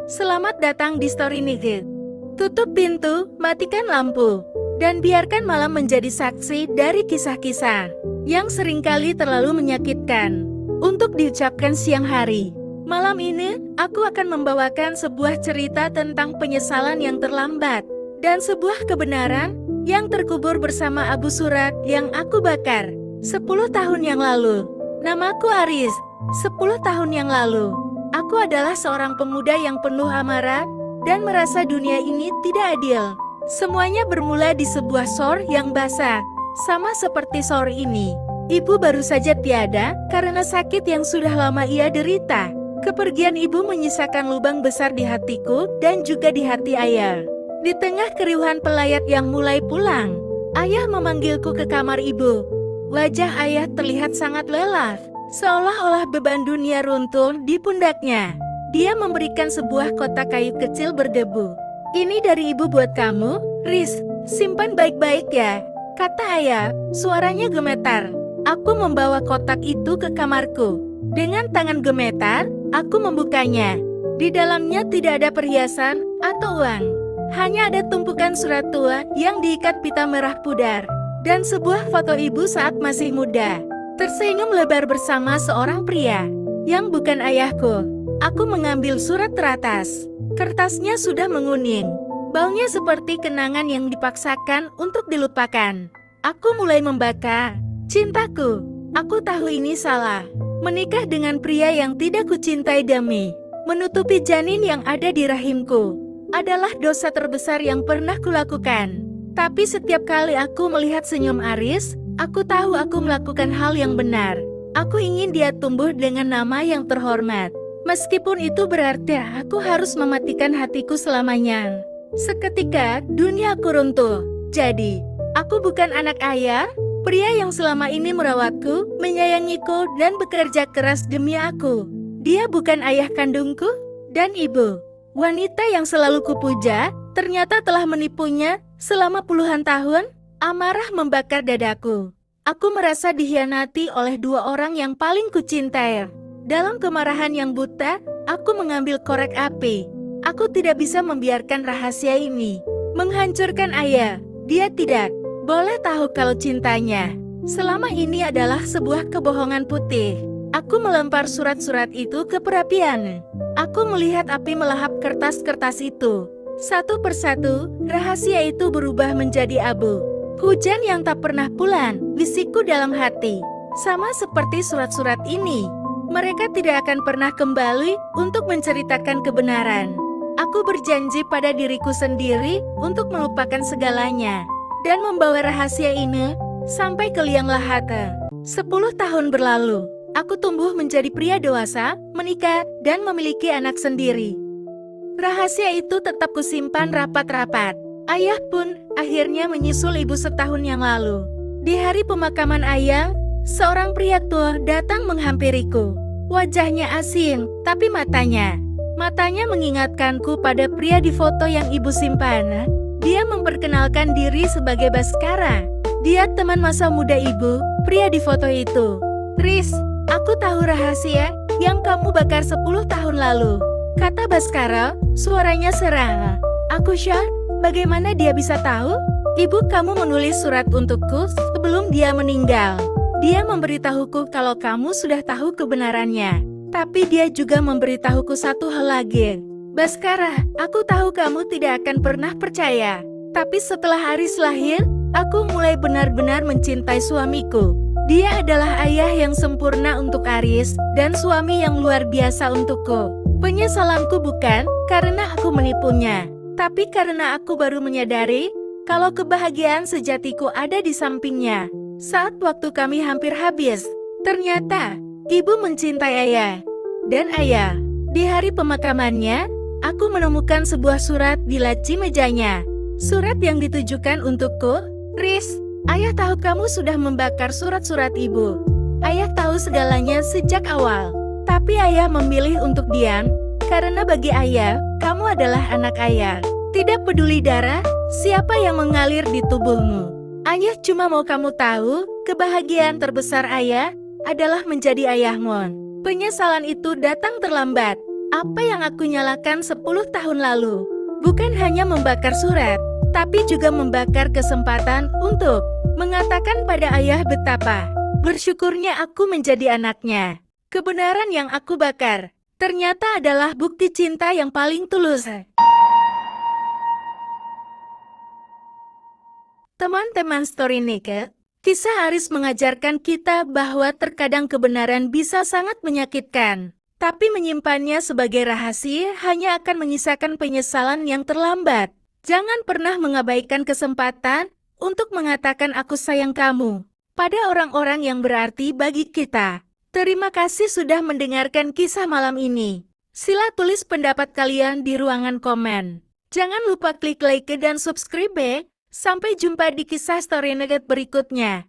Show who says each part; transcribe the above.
Speaker 1: Selamat datang di Story Nugget. Tutup pintu, matikan lampu, dan biarkan malam menjadi saksi dari kisah-kisah yang seringkali terlalu menyakitkan untuk diucapkan siang hari. Malam ini, aku akan membawakan sebuah cerita tentang penyesalan yang terlambat dan sebuah kebenaran yang terkubur bersama abu surat yang aku bakar 10 tahun yang lalu. Namaku Aris. 10 tahun yang lalu, aku adalah seorang pemuda yang penuh amarah dan merasa dunia ini tidak adil. Semuanya bermula di sebuah sor yang basah, sama seperti sor ini. Ibu baru saja tiada karena sakit yang sudah lama ia derita. Kepergian ibu menyisakan lubang besar di hatiku dan juga di hati ayah. Di tengah keriuhan pelayat yang mulai pulang, ayah memanggilku ke kamar ibu. Wajah ayah terlihat sangat lelah, seolah-olah beban dunia runtuh di pundaknya. Dia memberikan sebuah kotak kayu kecil berdebu. "Ini dari ibu buat kamu, Riz. Simpan baik-baik ya," kata ayah. Suaranya gemetar. Aku membawa kotak itu ke kamarku. Dengan tangan gemetar, aku membukanya. Di dalamnya tidak ada perhiasan atau uang. Hanya ada tumpukan surat tua yang diikat pita merah pudar. Dan sebuah foto ibu saat masih muda, tersenyum lebar bersama seorang pria yang bukan ayahku. Aku mengambil surat teratas. Kertasnya sudah menguning. Baunya seperti kenangan yang dipaksakan untuk dilupakan. Aku mulai membaca. Cintaku, aku tahu ini salah. Menikah dengan pria yang tidak kucintai demi menutupi janin yang ada di rahimku adalah dosa terbesar yang pernah kulakukan. Tapi setiap kali aku melihat senyum Aris, aku tahu aku melakukan hal yang benar. Aku ingin dia tumbuh dengan nama yang terhormat. Meskipun itu berarti aku harus mematikan hatiku selamanya. Seketika, dunia aku runtuh. Jadi, aku bukan anak ayah, pria yang selama ini merawatku, menyayangiku, dan bekerja keras demi aku. Dia bukan ayah kandungku dan ibu. Wanita yang selalu kupuja, ternyata telah menipunya selama puluhan tahun. Amarah membakar dadaku. Aku merasa dikhianati oleh dua orang yang paling kucintai. Dalam kemarahan yang buta, aku mengambil korek api. Aku tidak bisa membiarkan rahasia ini menghancurkan ayah. Dia tidak boleh tahu kalau cintanya selama ini adalah sebuah kebohongan putih. Aku melempar surat-surat itu ke perapian. Aku melihat api melahap kertas-kertas itu. Satu persatu, rahasia itu berubah menjadi abu. Hujan yang tak pernah pulang, bisikku dalam hati. Sama seperti surat-surat ini, mereka tidak akan pernah kembali untuk menceritakan kebenaran. Aku berjanji pada diriku sendiri untuk melupakan segalanya dan membawa rahasia ini sampai ke liang lahat. 10 tahun berlalu, aku tumbuh menjadi pria dewasa, menikah, dan memiliki anak sendiri. Rahasia itu tetap kusimpan rapat-rapat. Ayah pun akhirnya menyusul ibu setahun yang lalu. Di hari pemakaman ayah, seorang pria tua datang menghampiriku. Wajahnya asing, tapi matanya mengingatkanku pada pria di foto yang ibu simpan. Dia memperkenalkan diri sebagai Baskara. Dia teman masa muda ibu, pria di foto itu. "Riz, aku tahu rahasia yang kamu bakar 10 tahun lalu," kata Baskara, suaranya serang. Aku shock, bagaimana dia bisa tahu? "Ibu kamu menulis surat untukku sebelum dia meninggal. Dia memberitahuku kalau kamu sudah tahu kebenarannya. Tapi dia juga memberitahuku satu hal lagi. Baskara, aku tahu kamu tidak akan pernah percaya. Tapi setelah Aris lahir, aku mulai benar-benar mencintai suamiku. Dia adalah ayah yang sempurna untuk Aris dan suami yang luar biasa untukku. Penyesalanku bukan karena aku menipunya, tapi karena aku baru menyadari kalau kebahagiaan sejatiku ada di sampingnya. Saat waktu kami hampir habis, ternyata ibu mencintai ayah. Dan ayah, di hari pemakamannya, aku menemukan sebuah surat di laci mejanya. Surat yang ditujukan untukku. "Riz, ayah tahu kamu sudah membakar surat-surat ibu. Ayah tahu segalanya sejak awal. Tapi ayah memilih untuk diam, karena bagi ayah, kamu adalah anak ayah. Tidak peduli darah, siapa yang mengalir di tubuhmu. Ayah cuma mau kamu tahu, kebahagiaan terbesar ayah adalah menjadi ayahmu." Penyesalan itu datang terlambat. apa yang aku nyalakan 10 tahun lalu. Bukan hanya membakar surat, tapi juga membakar kesempatan untuk mengatakan pada ayah betapa bersyukurnya aku menjadi anaknya. Kebenaran yang aku bakar ternyata adalah bukti cinta yang paling tulus. Teman-teman Story Naked, kisah Aris mengajarkan kita bahwa terkadang kebenaran bisa sangat menyakitkan. Tapi menyimpannya sebagai rahasia hanya akan menyisakan penyesalan yang terlambat. Jangan pernah mengabaikan kesempatan untuk mengatakan aku sayang kamu pada orang-orang yang berarti bagi kita. Terima kasih sudah mendengarkan kisah malam ini. Sila tulis pendapat kalian di ruangan komen. Jangan lupa klik like dan subscribe. Sampai jumpa di kisah Story Naked berikutnya.